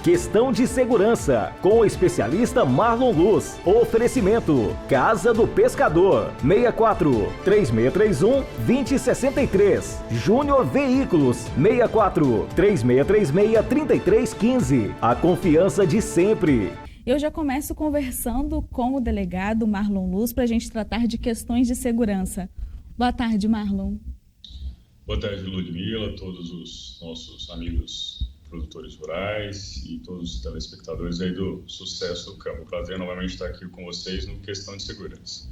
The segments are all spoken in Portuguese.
Questão de segurança, com o especialista Marlon Luz. Oferecimento, Casa do Pescador, 64-3631-2063. Júnior Veículos, 64-3636-3315. A confiança de sempre. Eu já começo conversando com o delegado Marlon Luz para a gente tratar de questões de segurança. Boa tarde, Marlon. Boa tarde, Ludmila, todos os nossos amigos produtores rurais e todos os telespectadores aí do Sucesso do Campo. Prazer novamente estar aqui com vocês no Questão de Segurança.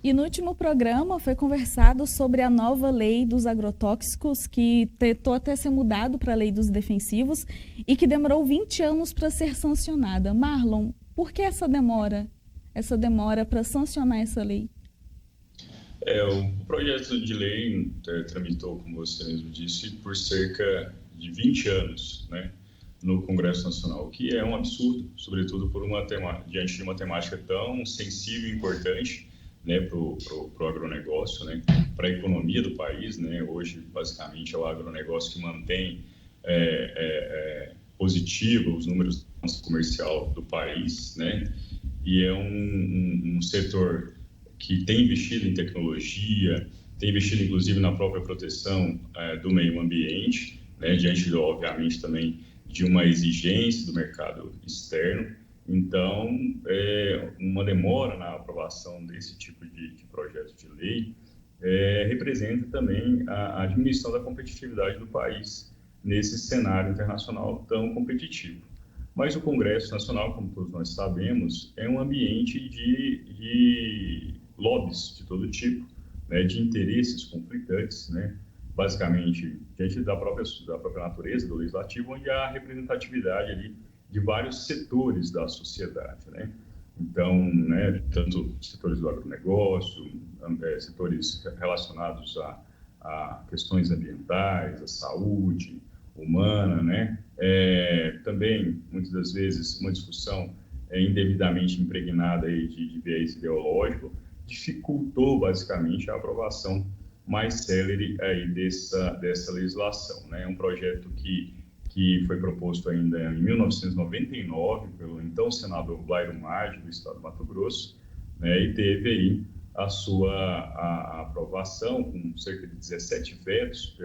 E no último programa foi conversado sobre a nova lei dos agrotóxicos, que tentou até ser mudado para a lei dos defensivos e que demorou 20 anos para ser sancionada. Marlon, por que essa demora para sancionar essa lei? O projeto de lei tramitou, como você mesmo disse, por cerca de 20 anos, né, no Congresso Nacional, o que é um absurdo, sobretudo diante de uma temática tão sensível e importante, né, para o agronegócio, né, para a economia do país, né. Hoje, basicamente, é o agronegócio que mantém positivo os números comercial do país, né, e é um setor que tem investido em tecnologia, tem investido, inclusive, na própria proteção do meio ambiente, né, diante, obviamente, também de uma exigência do mercado externo. Então, uma demora na aprovação desse tipo de projeto de lei representa também a diminuição da competitividade do país nesse cenário internacional tão competitivo. Mas o Congresso Nacional, como todos nós sabemos, é um ambiente de lobbies de todo tipo, né, de interesses conflitantes, né, basicamente diante da própria natureza do legislativo, onde há representatividade ali de vários setores da sociedade, né? Então, né, tanto setores do agronegócio, setores relacionados a questões ambientais, a saúde humana, né? Também, muitas das vezes, uma discussão indevidamente impregnada aí de viés ideológico dificultou, basicamente, a aprovação mais célere aí dessa legislação, né? É um projeto que foi proposto ainda em 1999 pelo então senador Blairo Maggi, do estado do Mato Grosso, né? E teve aí a sua aprovação com cerca de 17 vetos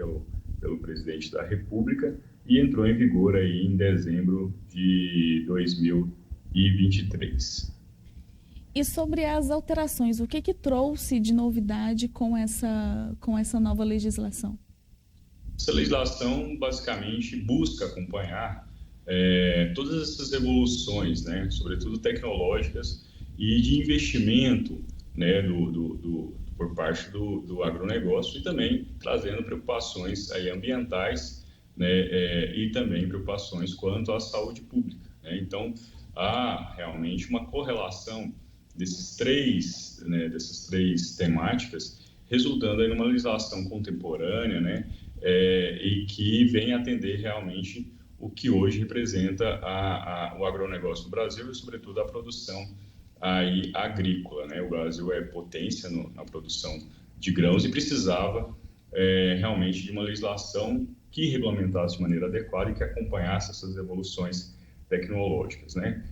pelo presidente da República e entrou em vigor aí em dezembro de 2023. E sobre as alterações, o que trouxe de novidade com essa nova legislação? Essa legislação, basicamente, busca acompanhar todas essas evoluções, né, sobretudo tecnológicas e de investimento, né, por parte do agronegócio e também trazendo preocupações aí ambientais, né, e também preocupações quanto à saúde pública, né? Então, há realmente uma correlação dessas três temáticas, resultando em uma legislação contemporânea, né, e que vem atender realmente o que hoje representa o agronegócio do Brasil e, sobretudo, a produção aí agrícola, né? O Brasil é potência na produção de grãos e precisava realmente de uma legislação que regulamentasse de maneira adequada e que acompanhasse essas evoluções tecnológicas, né?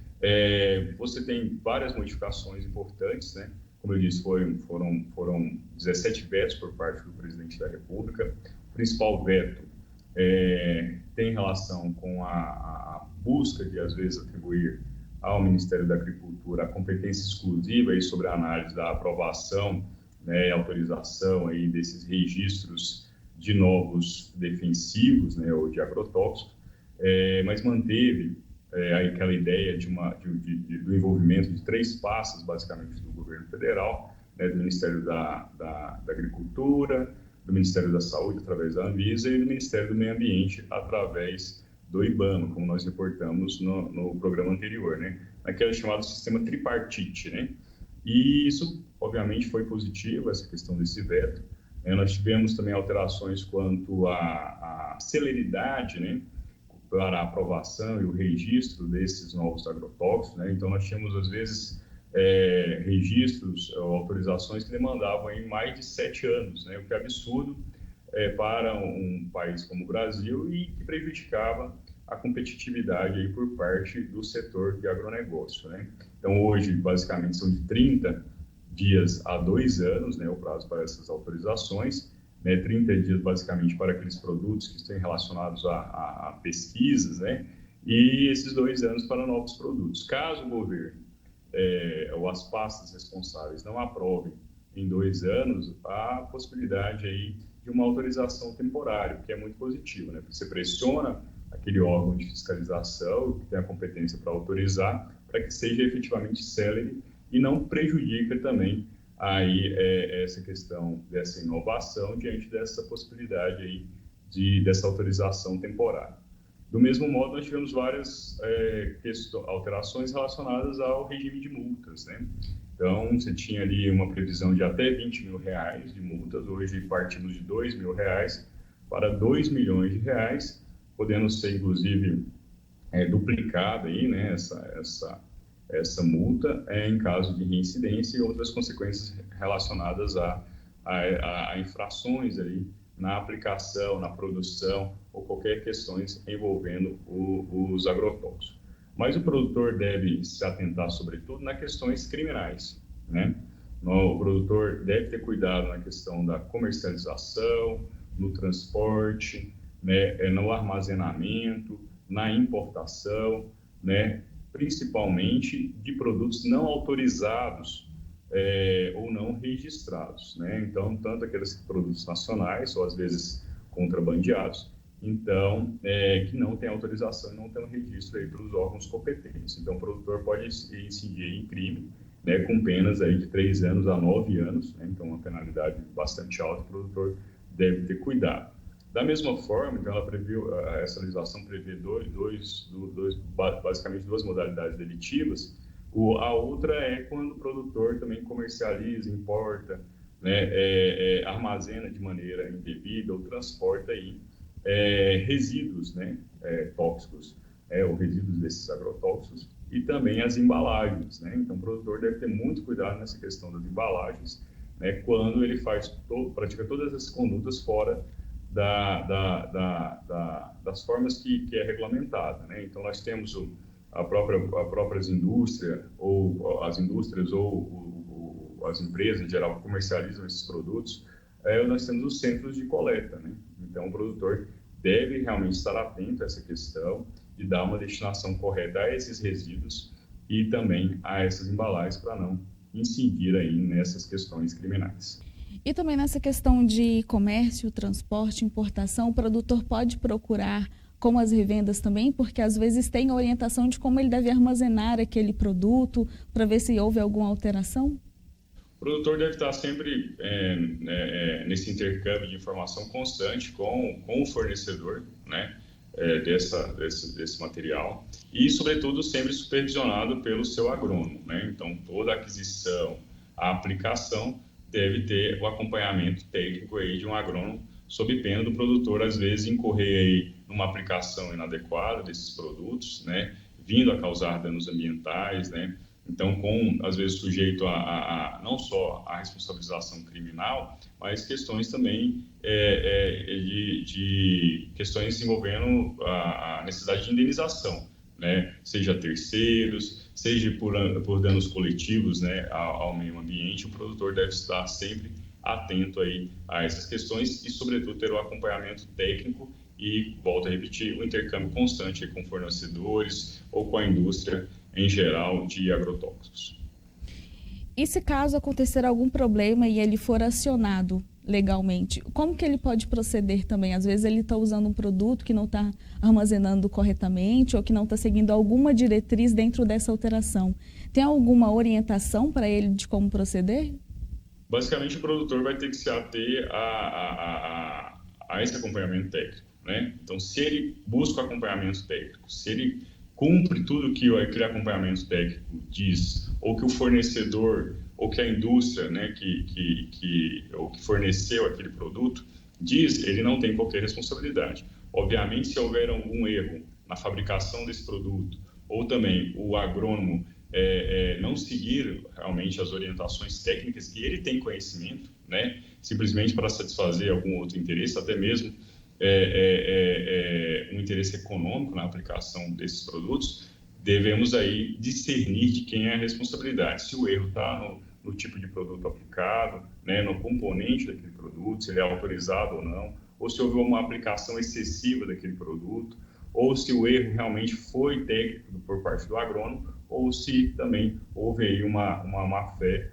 Você tem várias modificações importantes, né? Como eu disse, foram 17 vetos por parte do presidente da República. O principal veto tem relação com a busca de, às vezes, atribuir ao Ministério da Agricultura a competência exclusiva aí sobre a análise da aprovação, né, e autorização aí desses registros de novos defensivos, né, ou de agrotóxicos, mas manteve aquela ideia do envolvimento de 3 pastas, basicamente, do governo federal, né, do Ministério da Agricultura, do Ministério da Saúde, através da Anvisa, e do Ministério do Meio Ambiente, através do IBAMA, como nós reportamos no programa anterior, né, naquele chamado sistema tripartite, né. E isso, obviamente, foi positivo, essa questão desse veto. Nós tivemos também alterações quanto à celeridade, né, para a aprovação e o registro desses novos agrotóxicos, né? Então, nós tínhamos, às vezes, registros ou autorizações que demandavam aí mais de 7 anos, né? O que é absurdo para um país como o Brasil e que prejudicava a competitividade aí por parte do setor de agronegócio, né? Então, hoje, basicamente, são de 30 dias a 2 anos, né, o prazo para essas autorizações, né, 30 dias, basicamente, para aqueles produtos que estão relacionados a pesquisas, né, e esses 2 anos para novos produtos. Caso o governo ou as pastas responsáveis não aprovem em 2 anos, há possibilidade aí de uma autorização temporária, o que é muito positivo, né? Porque você pressiona aquele órgão de fiscalização que tem a competência para autorizar, para que seja efetivamente célere e não prejudica também aí essa questão dessa inovação diante dessa possibilidade aí dessa autorização temporária. Do mesmo modo, nós tivemos várias alterações relacionadas ao regime de multas, né? Então, você tinha ali uma previsão de até R$20 mil de multas, hoje partimos de R$2 mil para R$2 milhões, podendo ser, inclusive, duplicada aí, né, essa multa em caso de reincidência e outras consequências relacionadas a infrações ali na aplicação, na produção ou qualquer questões envolvendo os agrotóxicos. Mas o produtor deve se atentar, sobretudo, nas questões criminais, né? O produtor deve ter cuidado na questão da comercialização, no transporte, né, no armazenamento, na importação, né, principalmente de produtos não autorizados ou não registrados, né? Então, tanto aqueles produtos nacionais, ou às vezes contrabandeados, então, que não tem autorização e não tem um registro aí pelos órgãos competentes. Então, o produtor pode incidir em crime, né, com penas aí de 3 anos a 9 anos, né? Então, uma penalidade bastante alta, o produtor deve ter cuidado. Da mesma forma, então, essa legislação prevê basicamente duas modalidades delitivas. A outra é quando o produtor também comercializa, importa, né, armazena de maneira indevida ou transporta aí resíduos, né, tóxicos, ou resíduos desses agrotóxicos, e também as embalagens, né? Então, o produtor deve ter muito cuidado nessa questão das embalagens, né, quando ele pratica todas essas condutas fora das formas que é regulamentada, né? Então, nós temos as próprias indústrias, ou as indústrias ou as empresas em geral que comercializam esses produtos, nós temos os centros de coleta, né? Então, o produtor deve realmente estar atento a essa questão de dar uma destinação correta a esses resíduos e também a essas embalagens para não incidir aí nessas questões criminais. E também nessa questão de comércio, transporte, importação, o produtor pode procurar como as revendas também, porque às vezes tem a orientação de como ele deve armazenar aquele produto para ver se houve alguma alteração? O produtor deve estar sempre nesse intercâmbio de informação constante com o fornecedor, né, desse material e, sobretudo, sempre supervisionado pelo seu agrônomo, né? Então, toda a aquisição, a aplicação deve ter o acompanhamento técnico aí de um agrônomo, sob pena do produtor, às vezes, incorrer aí numa aplicação inadequada desses produtos, né, vindo a causar danos ambientais, né? Então, às vezes, sujeito a não só a responsabilização criminal, mas questões também de questões envolvendo a necessidade de indenização, né? Seja terceiros, seja por danos coletivos, né, ao meio ambiente. O produtor deve estar sempre atento aí a essas questões e, sobretudo, ter o acompanhamento técnico e, volto a repetir, o intercâmbio constante com fornecedores ou com a indústria em geral de agrotóxicos. E se caso acontecer algum problema e ele for acionado legalmente, como que ele pode proceder também? Às vezes ele está usando um produto que não está armazenando corretamente ou que não está seguindo alguma diretriz dentro dessa alteração. Tem alguma orientação para ele de como proceder? Basicamente, o produtor vai ter que se ater a esse acompanhamento técnico, né? Então, se ele busca o acompanhamento técnico, se ele cumpre tudo que aquele acompanhamento técnico diz, ou que o fornecedor, ou que a indústria, né, que forneceu aquele produto, diz, ele não tem qualquer responsabilidade. Obviamente, se houver algum erro na fabricação desse produto, ou também o agrônomo não seguir realmente as orientações técnicas que ele tem conhecimento, né, simplesmente para satisfazer algum outro interesse, até mesmo um interesse econômico na aplicação desses produtos, devemos aí discernir de quem é a responsabilidade. Se o erro está no tipo de produto aplicado, né, no componente daquele produto, se ele é autorizado ou não, ou se houve uma aplicação excessiva daquele produto, ou se o erro realmente foi técnico por parte do agrônomo, ou se também houve aí uma má-fé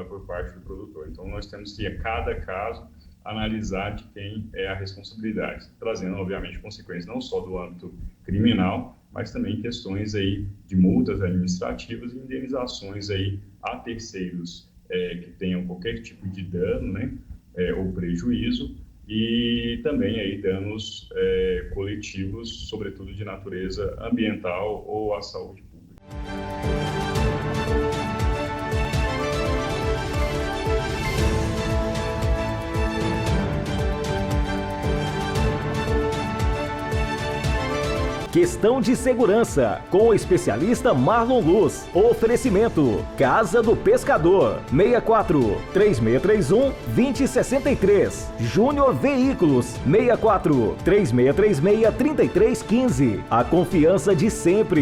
por parte do produtor. Então, nós temos que, a cada caso, analisar de quem é a responsabilidade, trazendo, obviamente, consequências não só do âmbito criminal, mas também questões aí de multas administrativas e indenizações aí a terceiros que tenham qualquer tipo de dano, né, ou prejuízo, e também aí danos coletivos, sobretudo de natureza ambiental ou à saúde pública. Questão de segurança, com o especialista Marlon Luz. Oferecimento, Casa do Pescador, 64-3631-2063. Júnior Veículos, 64-3636-3315. A confiança de sempre.